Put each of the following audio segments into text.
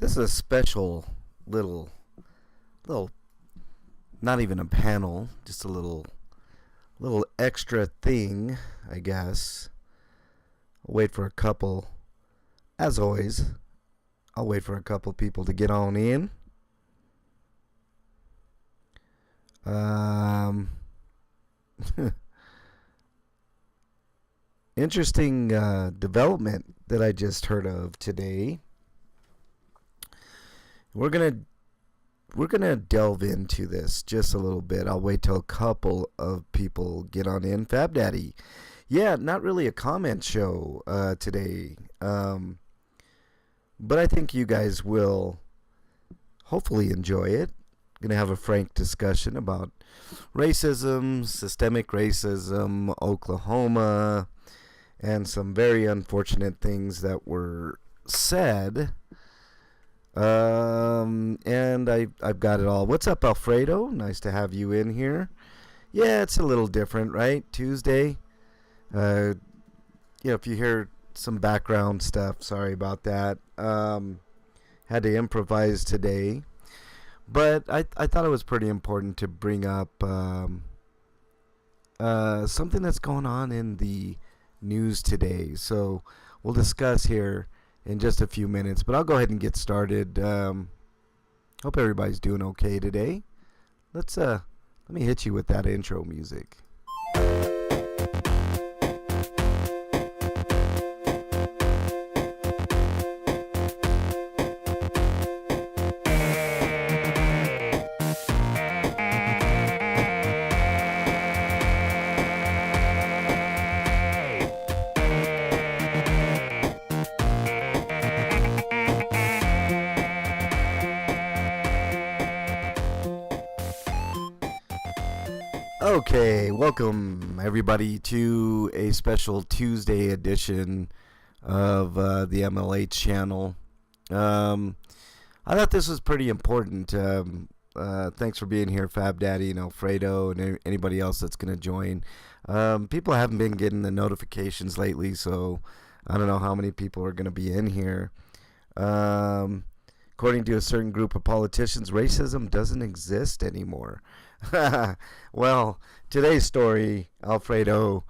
This is a special little, not even a panel, just a little extra thing, I guess. I'll wait for a couple, as always, I'll wait for a couple people to get on in. Interesting development that I just heard of today. We're gonna delve into this just a little bit. I'll wait till a couple of people get on in. Fab Daddy, yeah, not really a comment show today, but I think you guys will hopefully enjoy it. Gonna have a frank discussion about racism, systemic racism, Oklahoma, and some very unfortunate things that were said. And I've got it all. What's up, Alfredo? Nice to have you in here. Yeah, it's a little different, right? Tuesday. If you hear some background stuff, sorry about that. Had to improvise today. But I thought it was pretty important to bring up something that's going on in the news today. So we'll discuss here in just a few minutes, but I'll go ahead and get started. Hope everybody's doing okay today. Let me hit you with that intro music. Okay, welcome everybody to a special Tuesday edition of the MLH channel. I thought this was pretty important. Thanks for being here, Fab Daddy and Alfredo, and anybody else that's going to join. People haven't been getting the notifications lately, so I don't know how many people are going to be in here. According to a certain group of politicians, racism doesn't exist anymore. Well, today's story, Alfredo,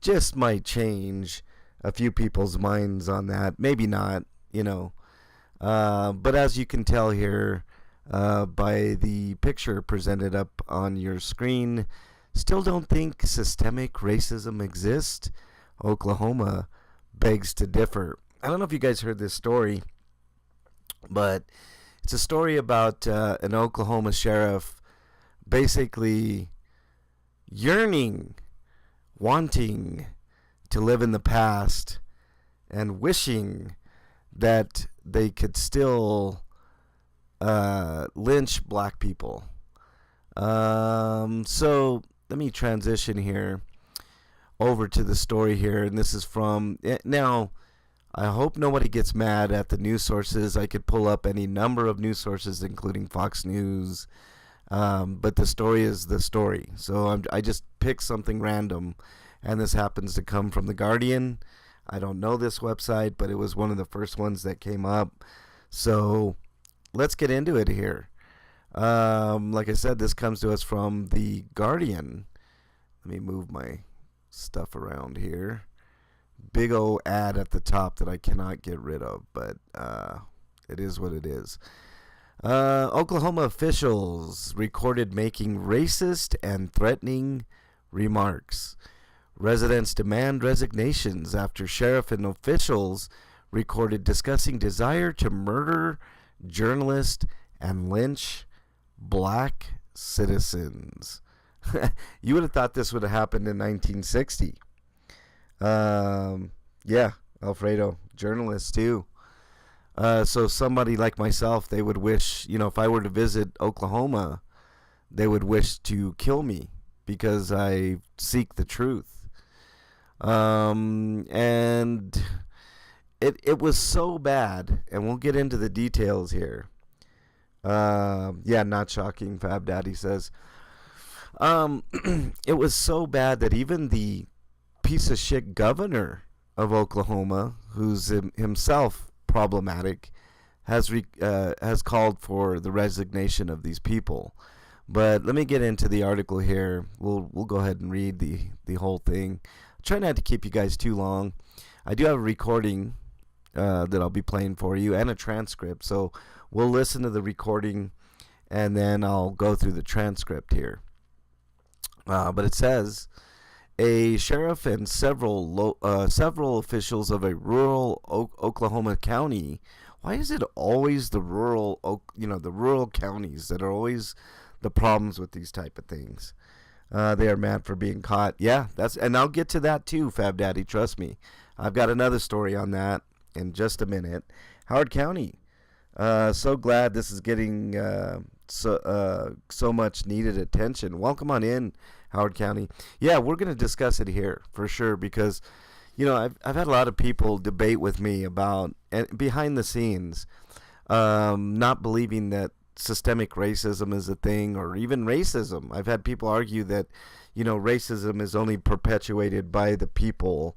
just might change a few people's minds on that. Maybe not, but as you can tell here by the picture presented up on your screen, still don't think systemic racism exists. Oklahoma begs to differ. I don't know if you guys heard this story, but it's a story about an Oklahoma sheriff basically wanting to live in the past and wishing that they could still lynch black people. So let me transition here over to the story here, and this is from now. I hope nobody gets mad at the news sources. I could pull up any number of news sources, including Fox News. But the story is the story. So I just picked something random, and this happens to come from The Guardian. I don't know this website, but it was one of the first ones that came up. So let's get into it here. Like I said, this comes to us from The Guardian. Let me move my stuff around here. Big O ad at the top that I cannot get rid of, but it is what it is. Oklahoma officials recorded making racist and threatening remarks. Residents demand resignations after sheriff and officials recorded discussing desire to murder journalists and lynch black citizens. You would have thought this would have happened in 1960. Yeah, Alfredo, journalists too. So somebody like myself, they would wish, if I were to visit Oklahoma, they would wish to kill me because I seek the truth. And it was so bad, and we'll get into the details here. Yeah, not shocking, Fab Daddy says. It was so bad that even the piece of shit governor of Oklahoma, who's himself problematic, has called for the resignation of these people. But let me get into the article here. We'll go ahead and read the whole thing. Try not to keep you guys too long. I do have a recording that I'll be playing for you and a transcript. So we'll listen to the recording and then I'll go through the transcript here. But it says, a sheriff and several officials of a rural Oklahoma county. Why is it always the the rural counties that are always the problems with these type of things? They are mad for being caught. Yeah, and I'll get to that too, Fab Daddy. Trust me. I've got another story on that in just a minute. Howard County. So glad this is getting so much needed attention. Welcome on in, Howard County. Yeah, we're going to discuss it here for sure because, I've had a lot of people debate with me about, and behind the scenes, not believing that systemic racism is a thing or even racism. I've had people argue that, racism is only perpetuated by the people,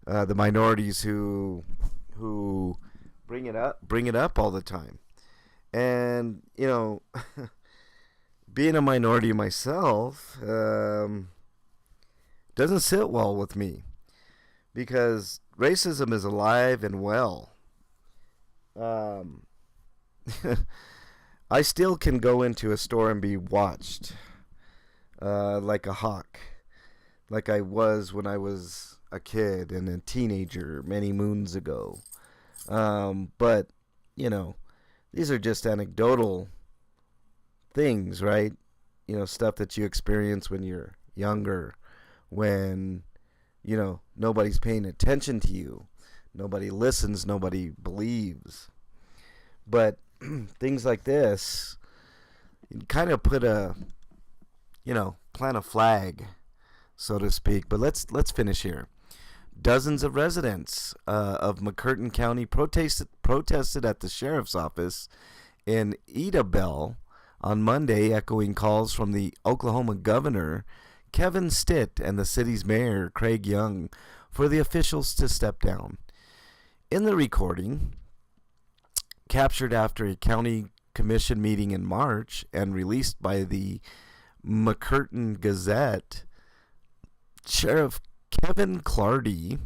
the minorities who bring it up all the time. And, being a minority myself doesn't sit well with me because racism is alive and well. I still can go into a store and be watched like a hawk, like I was when I was a kid and a teenager many moons ago. But, these are just anecdotal things, right? Stuff that you experience when you're younger, when, nobody's paying attention to you. Nobody listens, nobody believes. But things like this kind of put plant a flag, so to speak. But let's finish here. Dozens of residents of McCurtain County protested at the sheriff's office in Idabel on Monday, echoing calls from the Oklahoma governor, Kevin Stitt, and the city's mayor, Craig Young, for the officials to step down. In the recording, captured after a county commission meeting in March and released by the McCurtain Gazette, Sheriff Kevin Clardy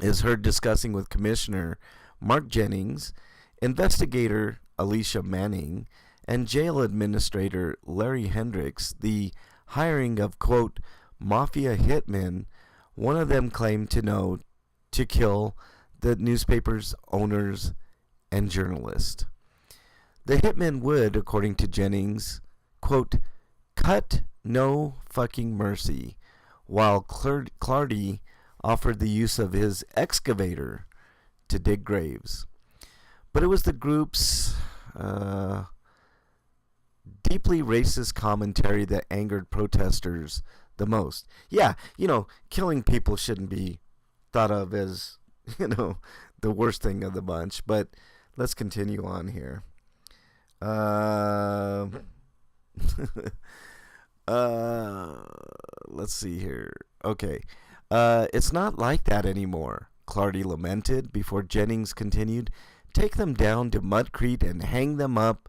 is heard discussing with Commissioner Mark Jennings, investigator Alicia Manning, and jail administrator Larry Hendricks the hiring of, quote, mafia hitmen one of them claimed to know to kill the newspaper's owners and journalist. The hitmen would, according to Jennings, quote, cut no fucking mercy, while Clardy offered the use of his excavator to dig graves. But it was the group's deeply racist commentary that angered protesters the most. Yeah, killing people shouldn't be thought of as, the worst thing of the bunch, but let's continue on here. Let's see here. Okay. It's not like that anymore, Clardy lamented before Jennings continued. Take them down to Mudcrete and hang them up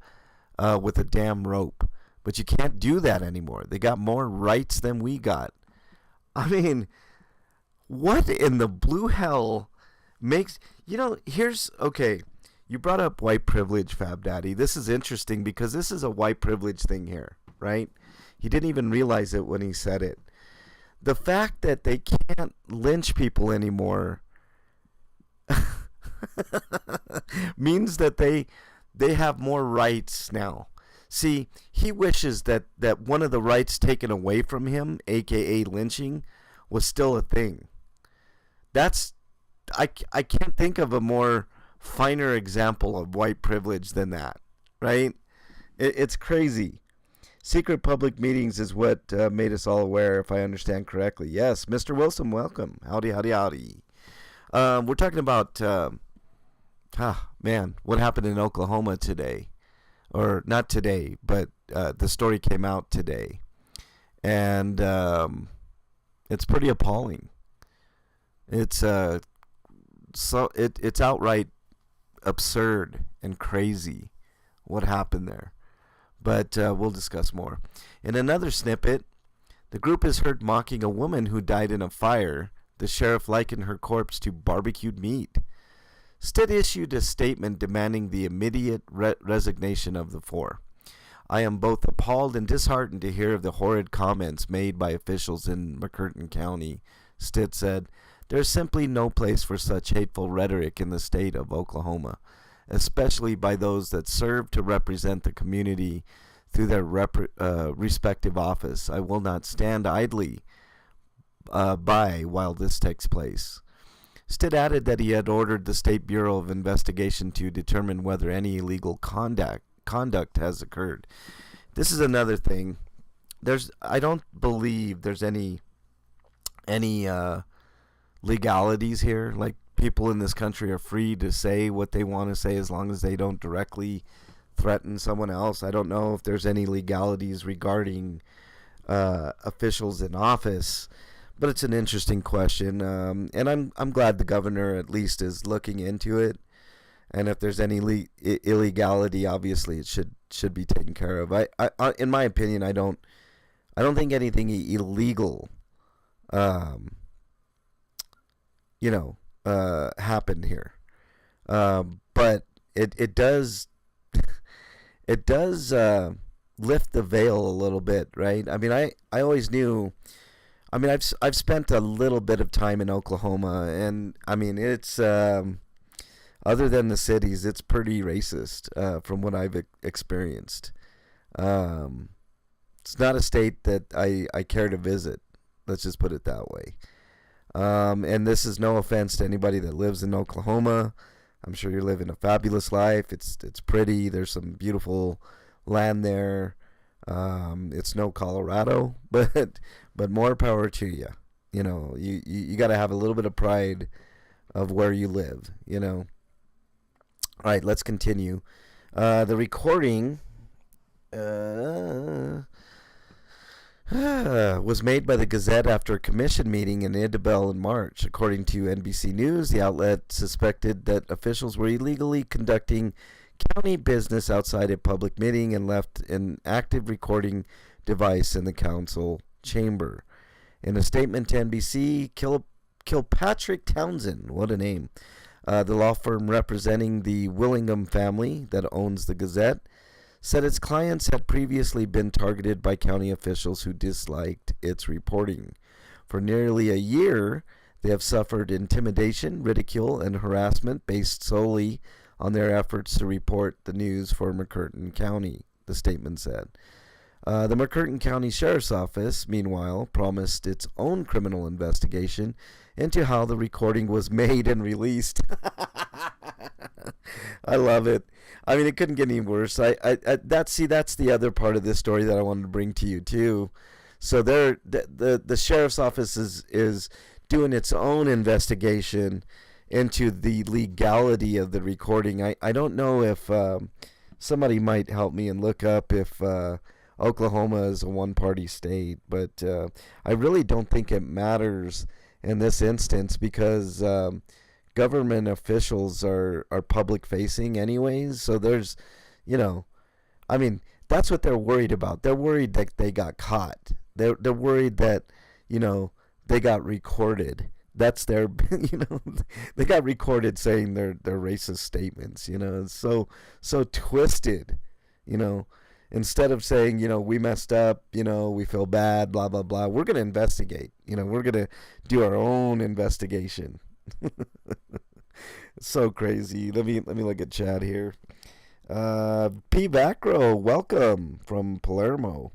with a damn rope. But you can't do that anymore. They got more rights than we got. I mean, what in the blue hell makes... okay, you brought up white privilege, Fab Daddy. This is interesting because this is a white privilege thing here, right? He didn't even realize it when he said it. The fact that they can't lynch people anymore means that they have more rights now. See, he wishes that one of the rights taken away from him, aka lynching, was still a thing. I can't think of a more finer example of white privilege than that, right? It's crazy. Secret public meetings is what made us all aware, if I understand correctly. Yes, Mr. Wilson, welcome. Howdy, howdy, howdy. We're talking about, what happened in Oklahoma today. Or not today, but the story came out today. And it's pretty appalling. It's outright absurd and crazy what happened there. But we'll discuss more. In another snippet, the group is heard mocking a woman who died in a fire. The sheriff likened her corpse to barbecued meat. Stitt issued a statement demanding the immediate resignation of the four. I am both appalled and disheartened to hear of the horrid comments made by officials in McCurtain County, Stitt said. There is simply no place for such hateful rhetoric in the state of Oklahoma, especially by those that serve to represent the community through their respective office. I will not stand idly by while this takes place. Stitt added that he had ordered the State Bureau of Investigation to determine whether any illegal conduct has occurred. This is another thing. I don't believe there's any legalities here. Like, people in this country are free to say what they want to say as long as they don't directly threaten someone else. I don't know if there's any legalities regarding officials in office, but it's an interesting question. And I'm glad the governor at least is looking into it. And if there's any illegality, obviously it should be taken care of. I in my opinion, I don't think anything illegal happened here. But it does lift the veil a little bit, right? I mean, I always knew. I mean, I've spent a little bit of time in Oklahoma, and I mean, it's other than the cities, it's pretty racist from what I've experienced. It's not a state that I care to visit. Let's just put it that way. And this is no offense to anybody that lives in Oklahoma. I'm sure you're living a fabulous life. It's pretty. There's some beautiful land there. It's no Colorado, but more power to you. You know, you got to have a little bit of pride of where you live. You know. All right, let's continue. The recording was made by the Gazette after a commission meeting in Idabel in March. According to NBC News, the outlet suspected that officials were illegally conducting county business outside a public meeting and left an active recording device in the council chamber. In a statement to NBC, Kilpatrick Townsend, what a name, the law firm representing the Willingham family that owns the Gazette, said its clients had previously been targeted by county officials who disliked its reporting. For nearly a year, they have suffered intimidation, ridicule, and harassment based solely on their efforts to report the news for McCurtain County, the statement said. The McCurtain County Sheriff's Office, meanwhile, promised its own criminal investigation into how the recording was made and released. I love it. I mean, it couldn't get any worse. That's the other part of this story that I wanted to bring to you too. So the sheriff's office is doing its own investigation into the legality of the recording. I don't know if somebody might help me and look up if Oklahoma is a one-party state, but I really don't think it matters in this instance because government officials are public facing anyways. So there's, I mean, that's what they're worried about. They're worried that they got caught. They're worried that, they got recorded. That's their, they got recorded saying their racist statements. It's so twisted. Instead of saying, we messed up, we feel bad, blah blah blah. We're gonna investigate. We're gonna do our own investigation. It's so crazy. Let me look at chat here. P. Vacro, welcome from Palermo.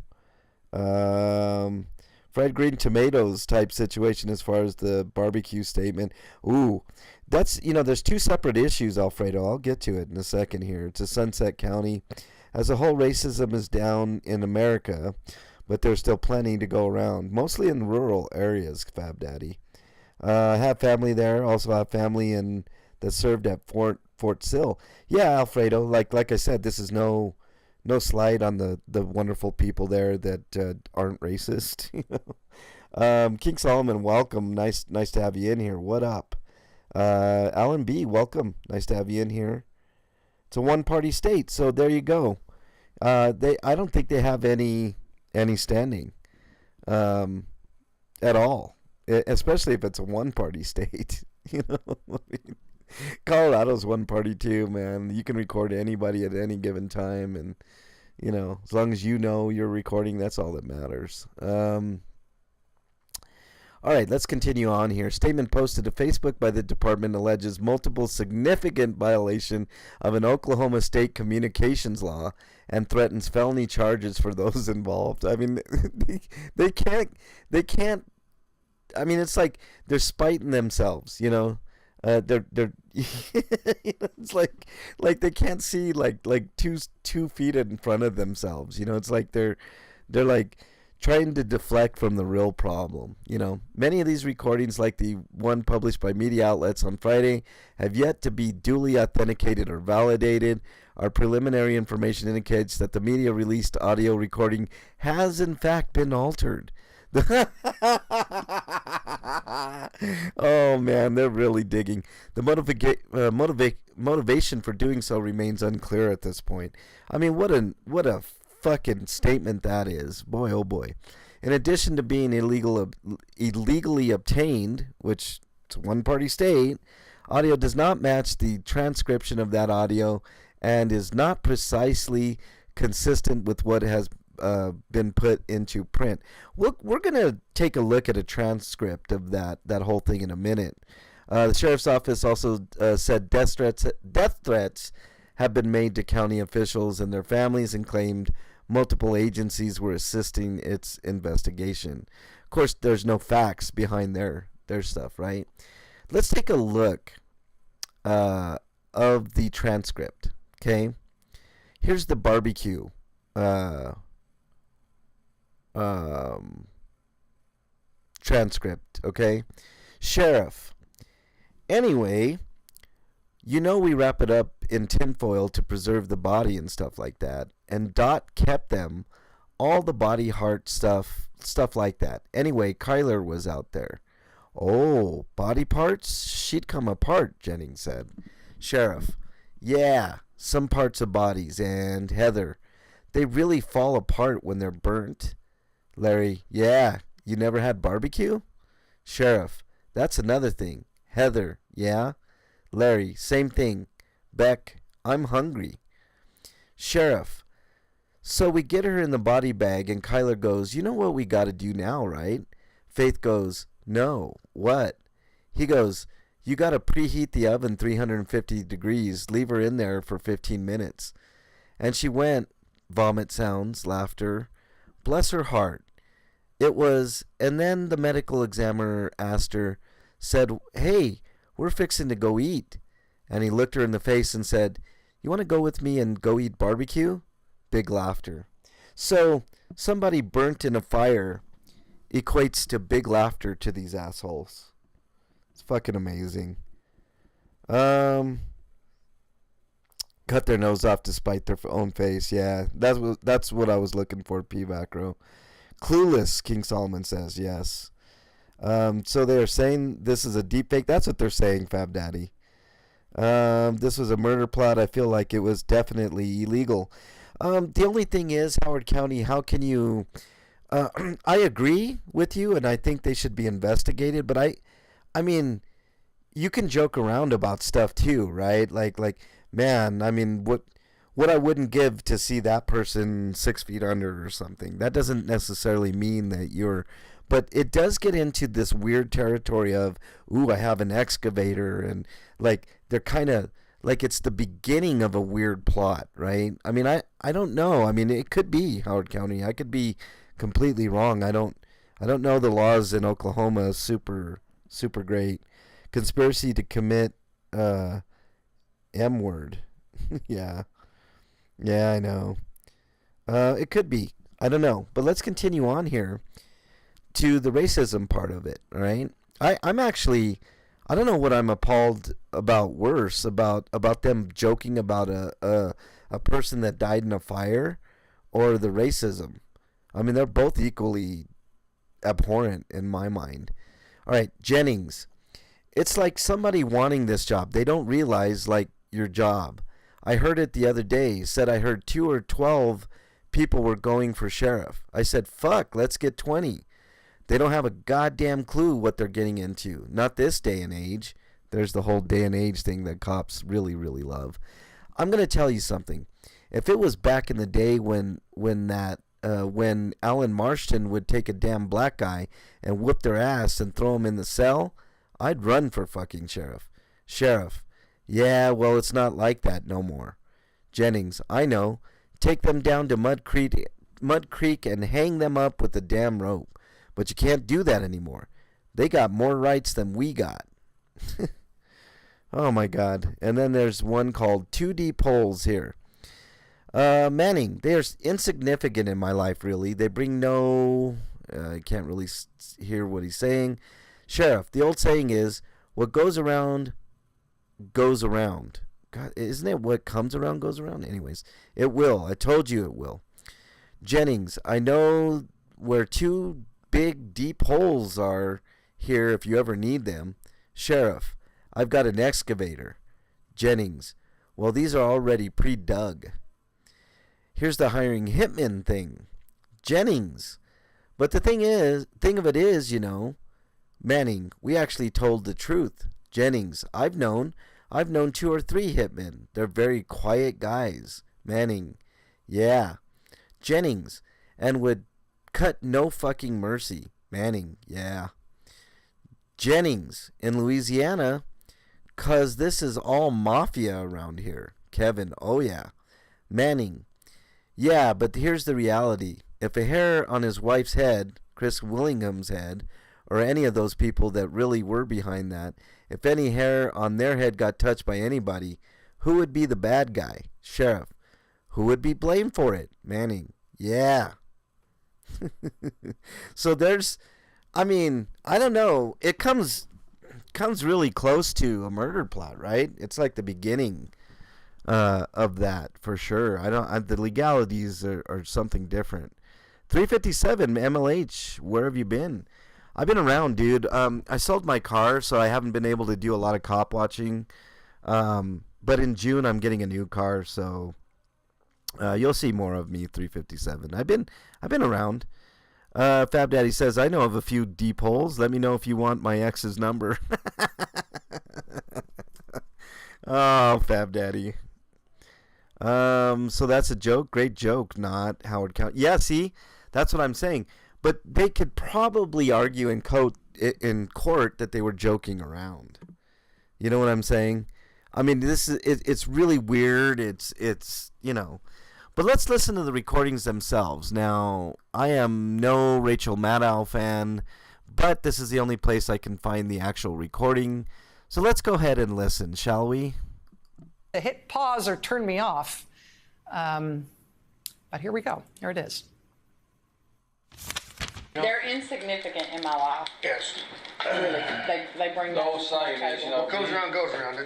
Fried green tomatoes type situation as far as the barbecue statement. Ooh, that's, there's two separate issues, Alfredo. I'll get to it in a second here. It's a Sunset County. As a whole, racism is down in America, but there's still plenty to go around, mostly in rural areas, Fab Daddy. I have family there. Also have family that served at Fort Sill. Yeah, Alfredo. Like I said, this is no slight on the wonderful people there that aren't racist. King Solomon, welcome. Nice to have you in here. What up? Alan B, welcome. Nice to have you in here. It's a one-party state, so there you go. I don't think they have any standing, um, at all, especially if it's a one-party state. You know, I mean, Colorado's one party too, man. You can record anybody at any given time, and as long as you know you're recording, that's all that matters. All right, let's continue on here. Statement posted to Facebook by the department alleges multiple significant violation of an Oklahoma state communications law and threatens felony charges for those involved. I mean, they can't. I mean, it's like they're spiting themselves, they're it's like they can't see like 2 feet in front of themselves. It's like they're like trying to deflect from the real problem. Many of these recordings, like the one published by media outlets on Friday, have yet to be duly authenticated or validated. Our preliminary information indicates that the media released audio recording has in fact been altered. Oh man, they're really digging. The motivation for doing so remains unclear at this point. I mean, what a fucking statement that is. Boy, oh boy. In addition to being illegally obtained, which it's a one-party state, audio does not match the transcription of that audio and is not precisely consistent with what has been put into print. We're going to take a look at a transcript of that whole thing in a minute. The sheriff's office also said death threats have been made to county officials and their families, and claimed multiple agencies were assisting its investigation. Of course, there's no facts behind their stuff, right? Let's take a look of the transcript, okay? Here's the barbecue transcript, okay? Sheriff, anyway, we wrap it up in tinfoil to preserve the body and stuff like that. And Dot kept them, all the body, heart stuff like that. Anyway, Kyler was out there. Oh, body parts? She'd come apart, Jennings said. Sheriff, yeah, some parts of bodies. And Heather, they really fall apart when they're burnt. Larry, yeah, you never had barbecue? Sheriff, that's another thing. Heather, yeah? Larry, same thing. Beck, I'm hungry. Sheriff, so we get her in the body bag and Kyler goes, you know what we got to do now, right? Faith goes, no, what? He goes, you got to preheat the oven 350 degrees, leave her in there for 15 minutes. And she went, vomit sounds, laughter. Bless her heart. It was, and then the medical examiner asked her, said, hey, we're fixing to go eat. And he looked her in the face and said, you want to go with me and go eat barbecue? Big laughter. So somebody burnt in a fire equates to big laughter to these assholes. It's fucking amazing. Cut their nose off to spite their own face. Yeah, that's what I was looking for, P. Vacro. Clueless, King Solomon says, yes. So they're saying this is a deep fake. That's what they're saying, Fab Daddy. This was a murder plot. I feel like it was definitely illegal. The only thing is, Howard County, how can you... I agree with you, and I think they should be investigated, but I mean, you can joke around about stuff too, right? Like, man, I mean, what I wouldn't give to see that person 6 feet under or something. That doesn't necessarily mean that you're... But it does get into this weird territory of, ooh, I have an excavator, and like they're kind of like it's the beginning of a weird plot, right? I mean, I don't know. I mean, it could be Howard County. I could be completely wrong. I don't know the laws in Oklahoma super great. Conspiracy to commit M word. Yeah, I know. It could be. I don't know. But let's continue on here to the racism part of it, right? I'm actually, I don't know what I'm appalled about worse, about them joking about a person that died in a fire, or the racism. I mean, they're both equally abhorrent in my mind. All right, Jennings. It's like somebody wanting this job. They don't realize, like, your job. I heard it the other day. He said I heard 2 or 12 people were going for sheriff. I said, fuck, let's get 20. They don't have a goddamn clue what they're getting into. Not this day and age. There's the whole day and age thing that cops really, really love. I'm going to tell you something. If it was back in the day when Alan Marston would take a damn black guy and whip their ass and throw him in the cell, I'd run for fucking sheriff. Sheriff. Yeah, well, it's not like that no more. Jennings, I know. Take them down to Mud Creek and hang them up with the damn rope. But you can't do that anymore. They got more rights than we got. Oh, my God. And then there's one called 2 Deep Holes here. Manning, they are insignificant in my life, really. They bring no... I can't really hear what he's saying. Sheriff, the old saying is, what goes around goes around. God, isn't it what comes around goes around? Anyways, it will. I told you it will. Jennings, I know where 2 big deep holes are here if you ever need them. Sheriff, I've got an excavator. Jennings, well, these are already pre-dug. Here's the hiring hitmen thing. Jennings, but the thing of it is, you know, Manning, we actually told the truth. Jennings, I've known 2 or 3 hitmen. They're very quiet guys. Manning, yeah. Jennings, and would cut no fucking mercy. Manning, yeah. Jennings, in Louisiana, 'cause this is all mafia around here. Kevin, oh yeah. Manning, yeah, but here's the reality. If a hair on his wife's head, Chris Willingham's head, or any of those people that really were behind that, if any hair on their head got touched by anybody, who would be the bad guy? Sheriff. Who would be blamed for it? Manning. Yeah. So there's, I mean, I don't know. It comes really close to a murder plot, right? It's like the beginning of that for sure. The legalities are something different. 357 MLH, where have you been? I've been around, dude. I sold my car, so I haven't been able to do a lot of cop watching. But in June, I'm getting a new car, so you'll see more of me. 357. I've been around. Fab Daddy says, I know of a few deep holes. Let me know if you want my ex's number. Oh, Fab Daddy. So that's a joke. Great joke. Not Howard County. Yeah, see, that's what I'm saying. But they could probably argue in court that they were joking around. You know what I'm saying? I mean, it's really weird. It's you know. But let's listen to the recordings themselves. Now, I am no Rachel Maddow fan, but this is the only place I can find the actual recording. So let's go ahead and listen, shall we? Hit pause or turn me off. But here we go. Here it is. They're insignificant in my life. Yes. Really. They bring The old saying is, you know, What goes around goes around.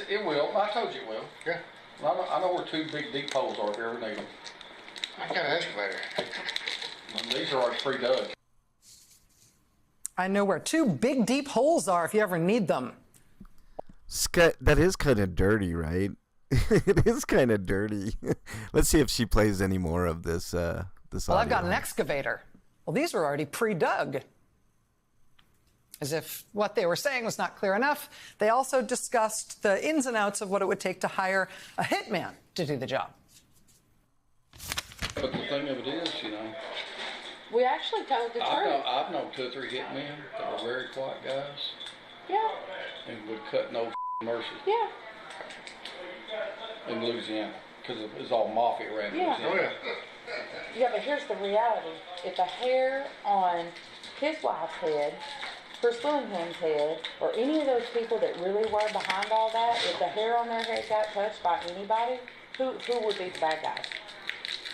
it will. I told you it will. Yeah. I know where 2 big deep holes are if you ever need them. I got an excavator. And these are already pre-dug. I know where 2 big deep holes are if you ever need them. That is kind of dirty, right? It is kind of dirty. Let's see if she plays any more of this. This Well, audio. I've got an excavator. Well, these were already pre-dug. As if what they were saying was not clear enough, they also discussed the ins and outs of what it would take to hire a hitman to do the job. But the thing of it is, you know, We actually told the truth. I've known 2 or 3 hitmen that are very quiet guys Yeah. and would cut no mercy Yeah. in Louisiana because it's all mafia around Yeah. Louisiana. Oh, yeah. Yeah, but here's the reality. If the hair on his wife's head, Chris Willingham's head, or any of those people that really were behind all that, if the hair on their head got touched by anybody, who would be the bad guys?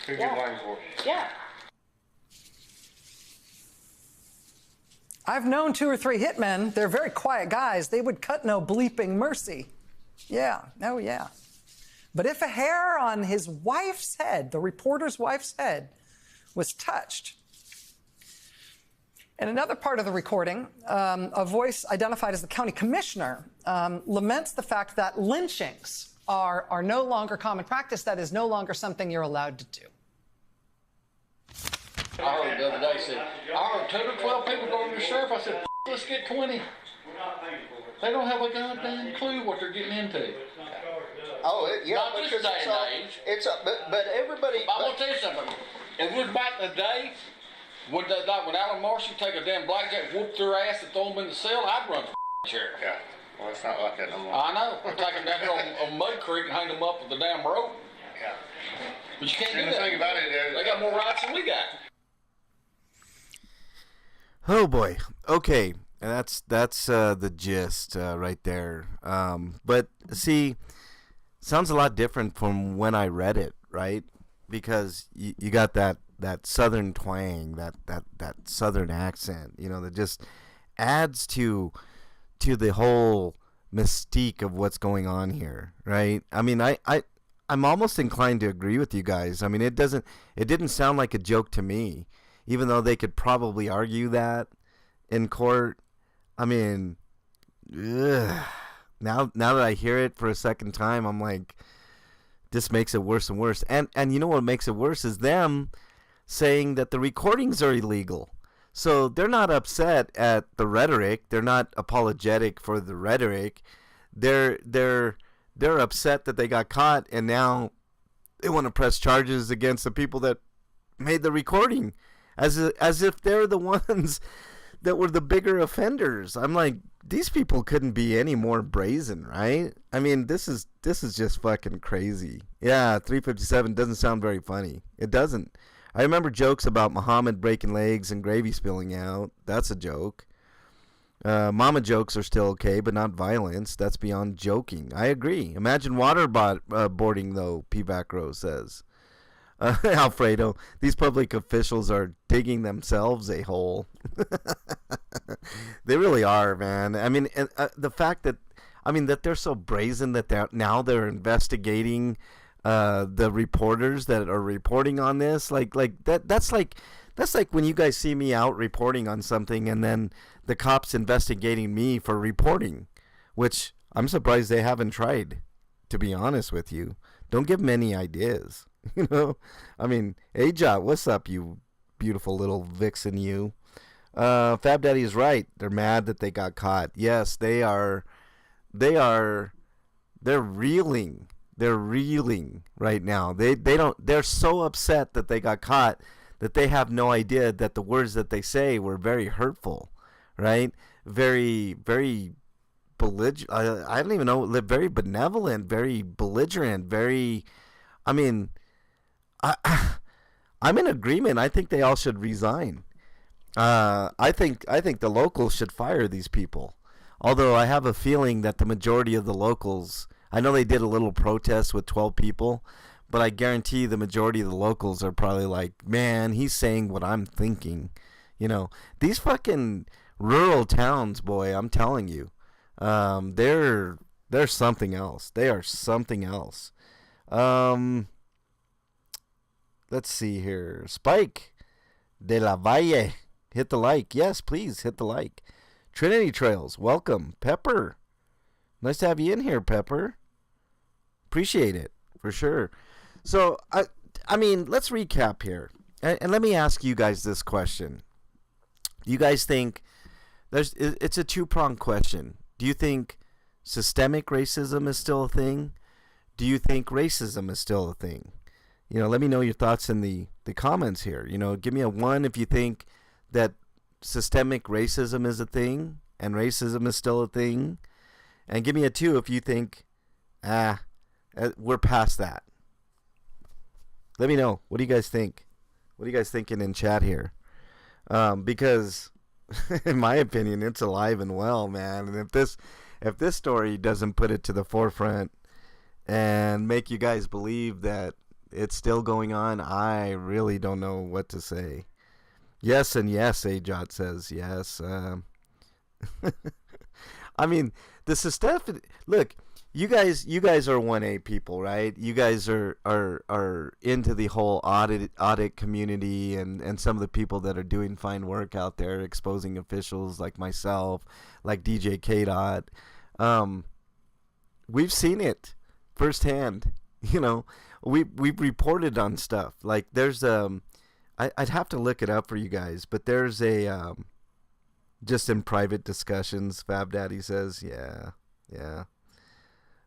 Who'd Yeah. you blame for? Yeah. I've known 2 or 3 hitmen. They're very quiet guys. They would cut no bleeping mercy. Yeah. Oh, yeah. But if a hair on his wife's head, the reporter's wife's head, was touched. In another part of the recording, a voice identified as the county commissioner laments the fact that lynchings are no longer common practice. That is no longer something you're allowed to do. I heard the other day, I heard 10 or 12 people going to the sheriff. I said, let's get 20. They don't have a goddamn clue what they're getting into. Oh, yeah, Not this because day it's and all, age. but everybody. I'm gonna tell you something. If we're back in the day, would Alan Marshall take a damn blackjack, whoop their ass, and throw them in the cell? I'd run for sheriff. Yeah, well, it's not like that no more. I know. Take them down here on Mud Creek and hang them up with the damn rope. Yeah. But you can't And do the that. thing about it is, They got more rights than we got. Oh boy. Okay, and that's the gist right there. But see, sounds a lot different from when I read it, right? Because you got that southern twang, that southern accent, that just adds to the whole mystique of what's going on here, right? I mean, I'm almost inclined to agree with you guys. I mean, it didn't sound like a joke to me, even though they could probably argue that in court. I mean, ugh. Now that I hear it for a second time, I'm like, this makes it worse and worse. And you know what makes it worse is them saying that the recordings are illegal. So they're not upset at the rhetoric. They're not apologetic for the rhetoric. They're upset that they got caught, and now they want to press charges against the people that made the recording, as if they're the ones that were the bigger offenders. I'm like, these people couldn't be any more brazen, right? I mean, this is just fucking crazy. Yeah, 357 doesn't sound very funny. It doesn't. I remember jokes about Muhammad breaking legs and gravy spilling out. That's a joke. Mama jokes are still okay, but not violence. That's beyond joking. I agree. Imagine waterboarding, though, P. Vacro says. Alfredo, these public officials are digging themselves a hole. They really are, man. I mean, the fact that they're so brazen that they're investigating the reporters that are reporting on this, that's like when you guys see me out reporting on something and then the cops investigating me for reporting, which I'm surprised they haven't tried, to be honest with you. Don't give them any ideas. I mean, Ajot, what's up, you beautiful little vixen, you? Fab Daddy is right. They're mad that they got caught. Yes, they are. They're reeling. They're reeling right now. They're so upset that they got caught that they have no idea that the words that they say were very hurtful, right? Very, very belligerent. I don't even know. Very benevolent, very belligerent, very. I mean, I'm in agreement. I think they all should resign. I think the locals should fire these people. Although I have a feeling that the majority of the locals, I know they did a little protest with 12 people, but I guarantee the majority of the locals are probably like, man, he's saying what I'm thinking. These fucking rural towns, boy, I'm telling you, they're something else. They are something else. Let's see here. Spike de la Valle, hit the like. Yes, please hit the like. Trinity Trails, welcome. Pepper, nice to have you in here, Pepper. Appreciate it, for sure. So, I mean, let's recap here. And let me ask you guys this question. Do you guys think, it's a two-pronged question. Do you think systemic racism is still a thing? Do you think racism is still a thing? Let me know your thoughts in the comments here. Give me a 1 if you think that systemic racism is a thing and racism is still a thing. And give me a 2 if you think, we're past that. Let me know. What do you guys think? What are you guys thinking in chat here? Because, in my opinion, it's alive and well, man. And if this story doesn't put it to the forefront and make you guys believe that it's still going on, I really don't know what to say. Yes and yes, Ajot says yes. I mean, the systemic. Look, you guys are 1A people, right? You guys are into the whole audit community and some of the people that are doing fine work out there, exposing officials like myself, like DJ K-Dot. We've seen it firsthand. You know, we've reported on stuff. Like there's I'd have to look it up for you guys, but there's a just in private discussions, Fab Daddy says, yeah.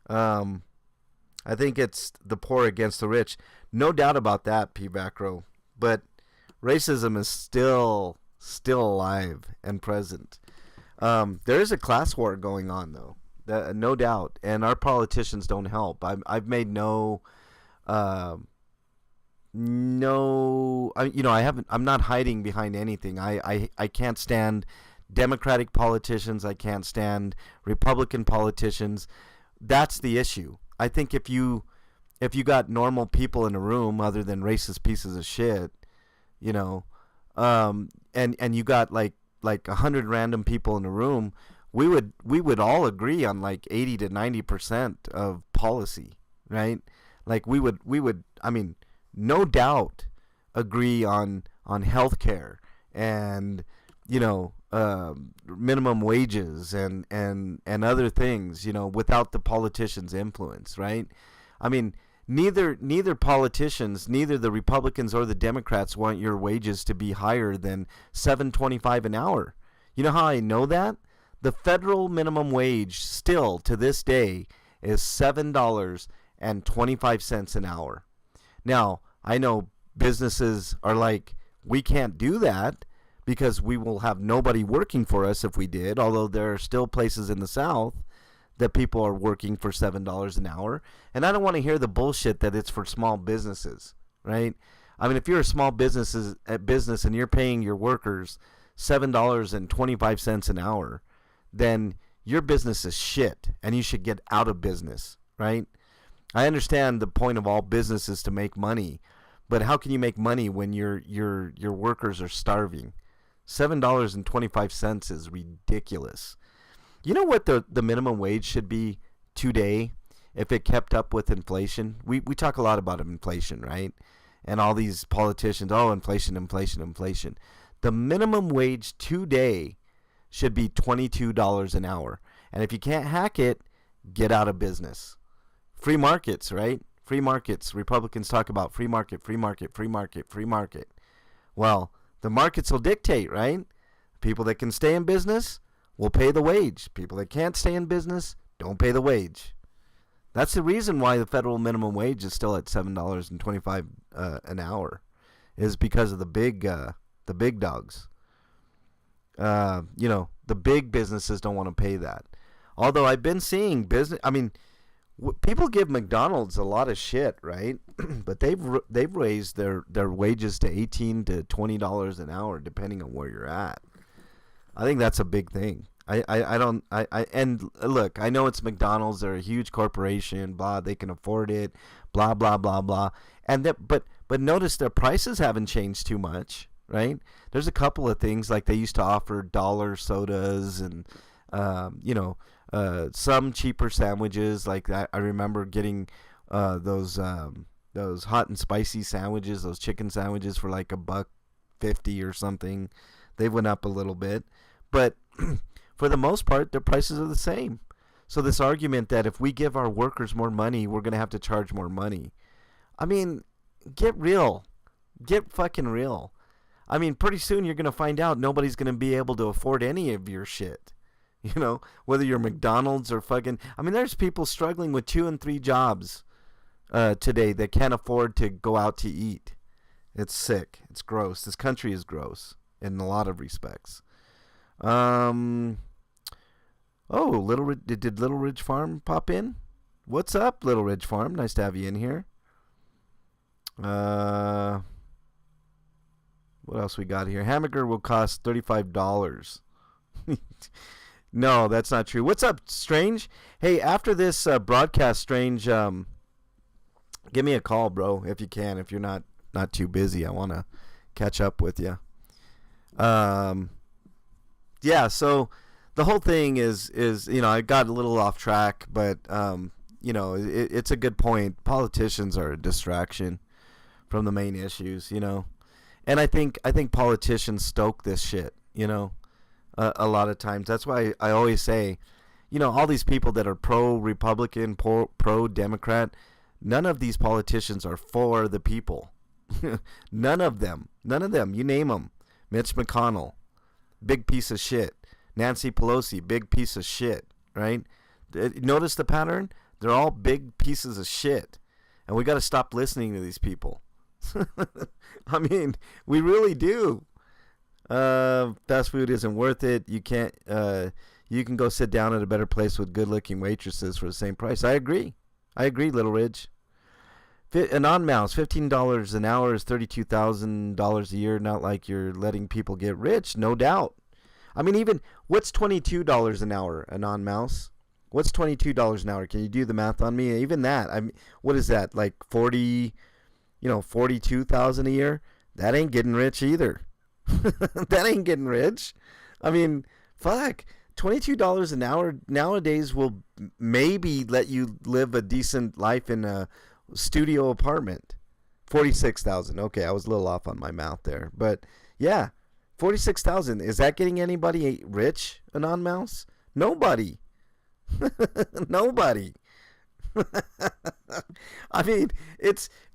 I think it's the poor against the rich. No doubt about that, P. Vacro. But racism is still alive and present. There is a class war going on, though, no doubt, and our politicians don't help. I've made I'm not hiding behind anything. I can't stand Democratic politicians. I can't stand Republican politicians. That's the issue. I think if you got normal people in a room other than racist pieces of shit, you know, and you got like 100 random people in a room, we would all agree on like 80 to 90% of policy, right? Like we would I mean, no doubt agree on healthcare and, you know, minimum wages and other things, you know, without the politicians' influence, right? I mean, neither politicians, neither the Republicans or the Democrats want your wages to be higher than $7.25 an hour. You know how I know that? The federal minimum wage still to this day is $7.25 an hour. Now, I know businesses are like, we can't do that because we will have nobody working for us if we did, although there are still places in the South that people are working for $7 an hour. And I don't want to hear the bullshit that it's for small businesses, right? I mean, if you're a small business and you're paying your workers $7.25 an hour, then your business is shit and you should get out of business, right? I understand the point of all business is to make money, but how can you make money when your workers are starving? $7.25 is ridiculous. You know what the minimum wage should be today if it kept up with inflation? We talk a lot about inflation, right? And all these politicians, inflation. The minimum wage today should be $22 an hour. And if you can't hack it, get out of business. Free markets, right? Free markets. Republicans talk about free market. Well, the markets will dictate, right? People that can stay in business will pay the wage. People that can't stay in business don't pay the wage. That's the reason why the federal minimum wage is still at $7.25 an hour, is because of the big dogs. You know, the big businesses don't want to pay that. Although I've been seeing people give McDonald's a lot of shit, right? But they've raised their wages to $18 to $20 an hour, depending on where you're at. I think that's a big thing. And look, I know it's McDonald's. They're a huge corporation. Blah, they can afford it. Blah blah blah blah. But notice their prices haven't changed too much, right? There's a couple of things like they used to offer dollar sodas and some cheaper sandwiches like that. I remember getting those hot and spicy sandwiches, those chicken sandwiches for like $1.50 or something. They went up a little bit, but for the most part, their prices are the same. So this argument that if we give our workers more money, we're going to have to charge more money. I mean, get real. Get fucking real. I mean, pretty soon you're going to find out nobody's going to be able to afford any of your shit. You know, whether you're McDonald's or fucking... I mean, there's people struggling with 2 and 3 jobs today that can't afford to go out to eat. It's sick. It's gross. This country is gross in a lot of respects. Did Little Ridge Farm pop in? What's up, Little Ridge Farm? Nice to have you in here. What else we got here? Hamburger will cost $35. No, that's not true. What's up, Strange? Hey, after this broadcast, Strange, give me a call, bro, if you can. If you're not too busy, I want to catch up with you. Yeah, so the whole thing is I got a little off track, but it's a good point. Politicians are a distraction from the main issues, and I think politicians stoke this shit, a lot of times. That's why I always say, all these people that are pro-Republican, pro-Democrat, none of these politicians are for the people. None of them. You name them. Mitch McConnell, big piece of shit. Nancy Pelosi, big piece of shit, right? Notice the pattern? They're all big pieces of shit. And we got to stop listening to these people. I mean, we really do. Fast food isn't worth it. You can't. You can go sit down at a better place with good-looking waitresses for the same price. I agree, Little Ridge. A non-mouse, $15 an hour is $32,000 a year. Not like you're letting people get rich, no doubt. I mean, even what's $22 an hour? A non-mouse. What's $22 an hour? Can you do the math on me? Even that. I mean, what is that? Like 42,000 a year. That ain't getting rich either. That ain't getting rich. I mean, fuck. $22 an hour nowadays will maybe let you live a decent life in a studio apartment. 46,000. Okay, I was a little off on my math there, but yeah, 46,000. Is that getting anybody rich? A non-mouse? Nobody. Nobody. I mean,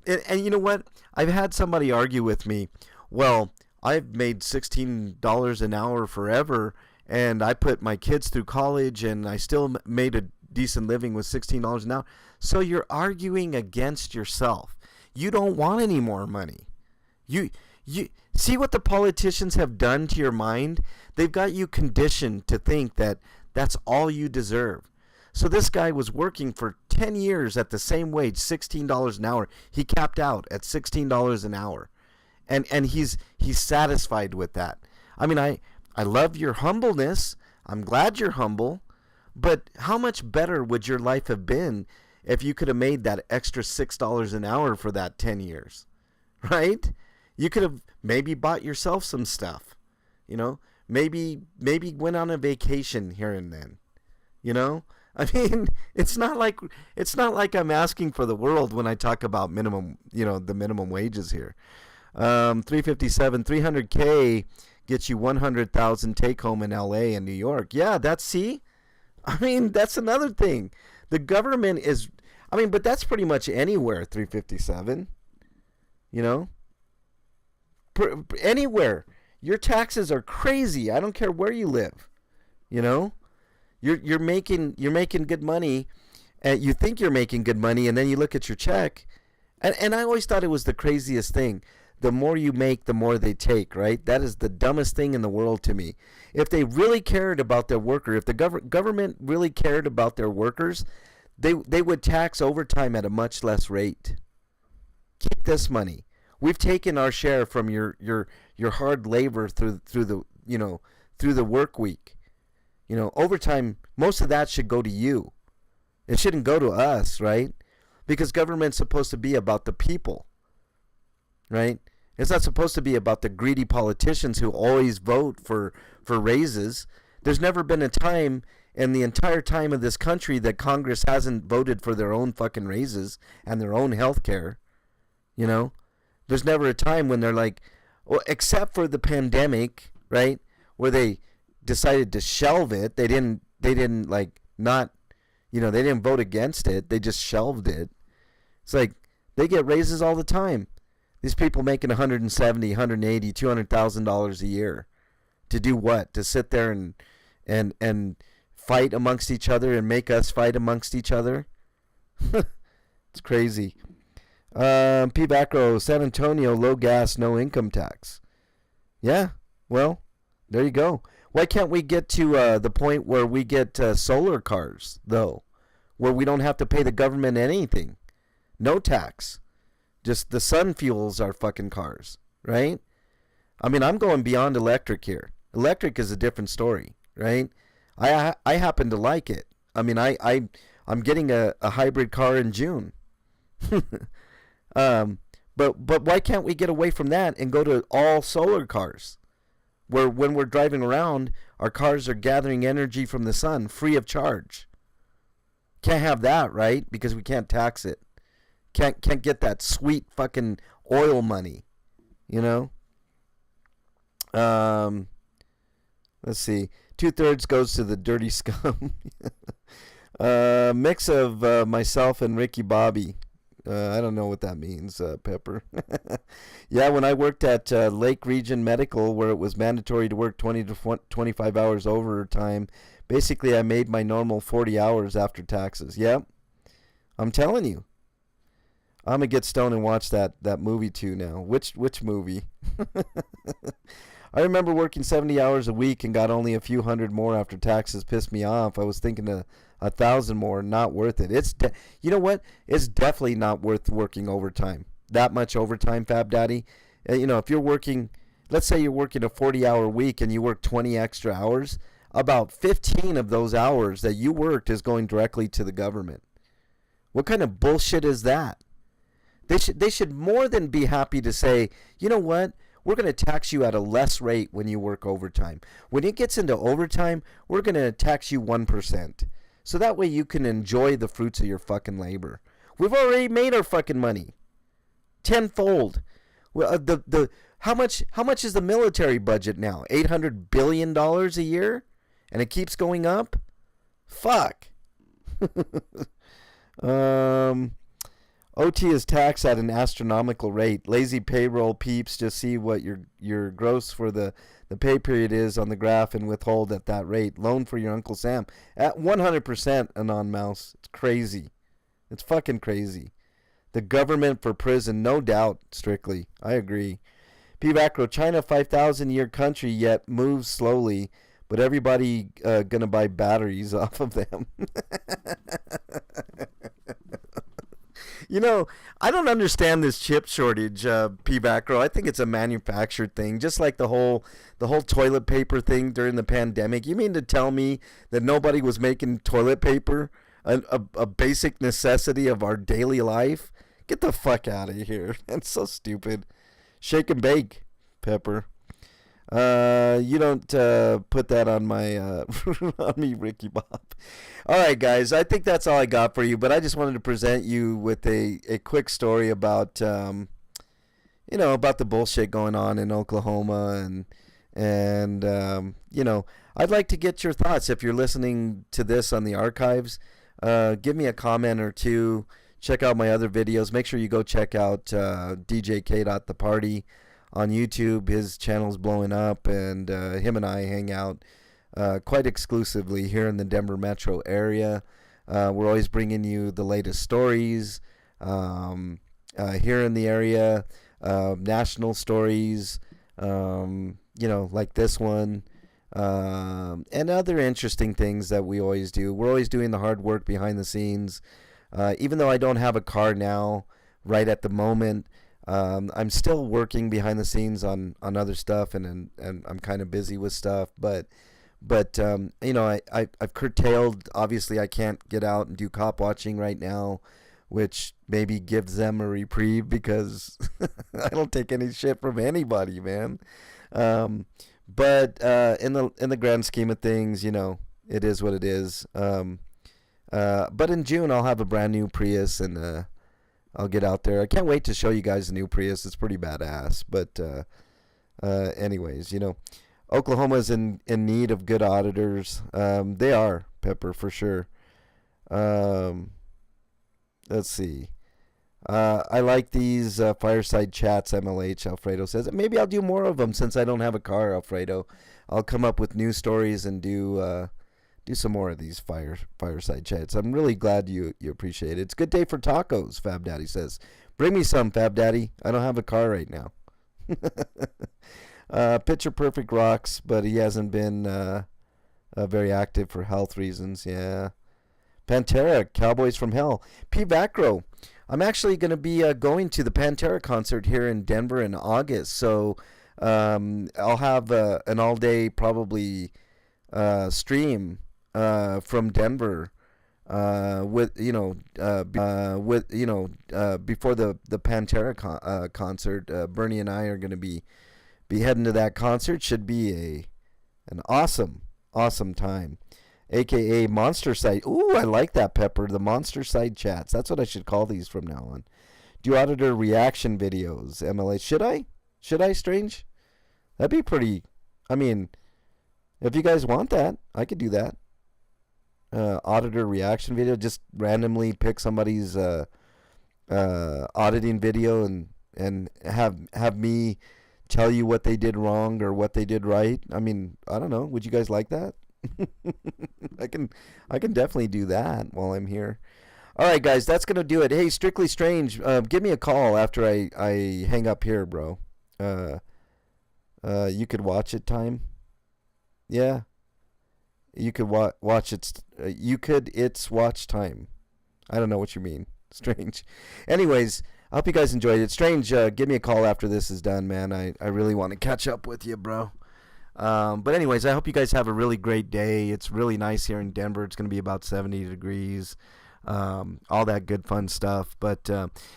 and you know what? I've had somebody argue with me. Well, I've made $16 an hour forever, and I put my kids through college, and I still made a decent living with $16 an hour. So you're arguing against yourself. You don't want any more money. You see what the politicians have done to your mind? They've got you conditioned to think that that's all you deserve. So this guy was working for 10 years at the same wage, $16 an hour. He capped out at $16 an hour. And he's satisfied with that. I mean, I love your humbleness. I'm glad you're humble. But how much better would your life have been if you could have made that extra $6 an hour for that 10 years? Right? You could have maybe bought yourself some stuff. Maybe went on a vacation here and then. I mean, it's not like I'm asking for the world when I talk about minimum, the minimum wages here. 357, 300K gets you 100,000 take home in LA and New York. Yeah, that's another thing. The government is, but that's pretty much anywhere, 357. Anywhere. Your taxes are crazy. I don't care where you live. You're making good money, and you think you're making good money, and then you look at your check, and I always thought it was the craziest thing. The more you make, the more they take, right? That is the dumbest thing in the world to me. If they really cared about their worker, if the government really cared about their workers, they would tax overtime at a much less rate. Keep this money. We've taken our share from your hard labor through the work week. Overtime, most of that should go to you. It shouldn't go to us, right? Because government's supposed to be about the people, right? It's not supposed to be about the greedy politicians who always vote for raises. There's never been a time in the entire time of this country that Congress hasn't voted for their own fucking raises and their own health care. There's never a time when they're like, well, except for the pandemic, right? Where they decided to shelve it. They didn't like not, they didn't vote against it. They just shelved it. It's like they get raises all the time. These people making $170,000, $180,000, $200,000 a year, to do what? To sit there and fight amongst each other and make us fight amongst each other? It's crazy. P. Vacro, San Antonio, low gas, no income tax. Yeah, well, there you go. Why can't we get to the point where we get solar cars, though, where we don't have to pay the government anything? No tax. Just the sun fuels our fucking cars, right? I'm going beyond electric here. Electric is a different story, right? I happen to like it. I'm getting a hybrid car in June. But why can't we get away from that and go to all solar cars? Where when we're driving around, our cars are gathering energy from the sun free of charge. Can't have that, right? Because we can't tax it. Can't get that sweet fucking oil money, Let's see. 2/3 goes to the dirty scum. Mix of myself and Ricky Bobby. I don't know what that means, Pepper. Yeah, when I worked at Lake Region Medical, where it was mandatory to work 20 to 25 hours overtime, basically I made my normal 40 hours after taxes. Yep. I'm telling you. I'm going to get stoned and watch that movie too now. Which movie? I remember working 70 hours a week and got only a few hundred more after taxes. Pissed me off. I was thinking 1,000 more, not worth it. You know what? It's definitely not worth working overtime. That much overtime, Fab Daddy. If you're working, let's say you're working a 40-hour week and you work 20 extra hours, about 15 of those hours that you worked is going directly to the government. What kind of bullshit is that? They should more than be happy to say, you know what? We're going to tax you at a less rate when you work overtime. When it gets into overtime, we're going to tax you 1%. So that way you can enjoy the fruits of your fucking labor. We've already made our fucking money. Tenfold. Well, how much is the military budget now? $800 billion a year? And it keeps going up? Fuck. OT is taxed at an astronomical rate. Lazy payroll peeps just see what your gross for the pay period is on the graph and withhold at that rate. Loan for your Uncle Sam at 100%, Anon Mouse. It's crazy. It's fucking crazy. The government for prison, no doubt, strictly. I agree. P. Macro, China 5,000 year country yet moves slowly, but everybody gonna buy batteries off of them. I don't understand this chip shortage, P. Macro. I think it's a manufactured thing, just like the whole toilet paper thing during the pandemic. You mean to tell me that nobody was making toilet paper a basic necessity of our daily life? Get the fuck out of here. That's so stupid. Shake and bake, Pepper. You don't put that on my on me, Ricky Bob. All right, guys. I think that's all I got for you. But I just wanted to present you with a quick story about about the bullshit going on in Oklahoma and I'd like to get your thoughts. If you're listening to this on the archives, give me a comment or two. Check out my other videos. Make sure you go check out DJ K. The Party on YouTube. His channel's blowing up, and him and I hang out quite exclusively here in the Denver metro area. We're always bringing you the latest stories here in the area, national stories, like this one, and other interesting things that we always do. We're always doing the hard work behind the scenes. Even though I don't have a car now, right at the moment, I'm still working behind the scenes on other stuff, and I'm kind of busy with stuff. But I've curtailed. Obviously, I can't get out and do cop watching right now, which maybe gives them a reprieve because I don't take any shit from anybody, man. But in the grand scheme of things, it is what it is. But in June, I'll have a brand new Prius, and I'll get out there. I can't wait to show you guys the new Prius. It's pretty badass. But anyways, Oklahoma is in need of good auditors. They are, Pepper, for sure. Let's see. I like these fireside chats, MLH, Alfredo says. Maybe I'll do more of them since I don't have a car, Alfredo. I'll come up with new stories and do some more of these fireside chats. I'm really glad you appreciate it. It's a good day for tacos, Fab Daddy says. Bring me some, Fab Daddy. I don't have a car right now. Picture Perfect rocks, but he hasn't been very active for health reasons. Yeah. Pantera, Cowboys from Hell. P. Vacro. I'm actually going to be going to the Pantera concert here in Denver in August. So I'll have an all-day probably stream from Denver before the Pantera concert. Bernie and I are going to be heading to that concert. Should be an awesome time. AKA Monster Side. Ooh, I like that, Pepper. The Monster Side chats. That's what I should call these from now on. Do auditor reaction videos, MLA. Should I, Strange? That'd be pretty. I mean, If you guys want that, I could do that. Auditor reaction video. Just randomly pick somebody's auditing video and have me tell you what they did wrong or what they did right. I mean, I don't know. Would you guys like that? I can definitely do that while I'm here. All right, guys, that's gonna do it. Hey, Strictly Strange, give me a call after I hang up here, bro. You could watch it time. Yeah, you could watch it. It's watch time. I don't know what you mean, Strange. Anyways, I hope you guys enjoyed it. Strange, give me a call after this is done, man. I really want to catch up with you, bro. But anyways, I hope you guys have a really great day. It's really nice here in Denver. It's going to be about 70 degrees. All that good fun stuff. But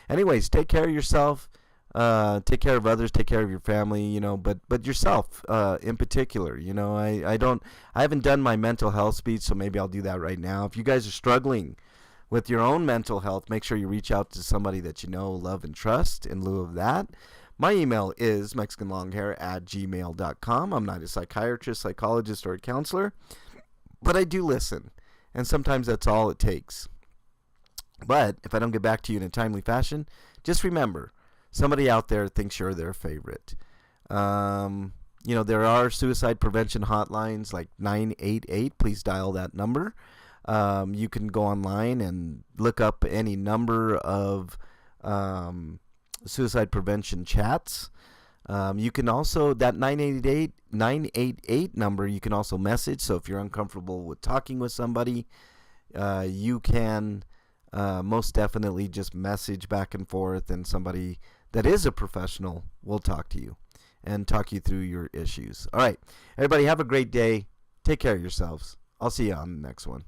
anyways, take care of yourself. Take care of others. Take care of your family. You know, but yourself in particular. You know, I haven't done my mental health speech, so maybe I'll do that right now. If you guys are struggling with your own mental health, make sure you reach out to somebody that you know, love, and trust. In lieu of that, my email is mexicanlonghair@gmail.com. I'm not a psychiatrist, psychologist, or a counselor, but I do listen, and sometimes that's all it takes. But if I don't get back to you in a timely fashion, just remember, somebody out there thinks you're their favorite. You know, there are suicide prevention hotlines like 988. Please dial that number. You can go online and look up any number of suicide prevention chats. You can also, that 988 number, you can also message. So if you're uncomfortable with talking with somebody, you can most definitely just message back and forth, and somebody that is a professional will talk to you and talk you through your issues. All right, everybody, have a great day. Take care of yourselves. I'll see you on the next one.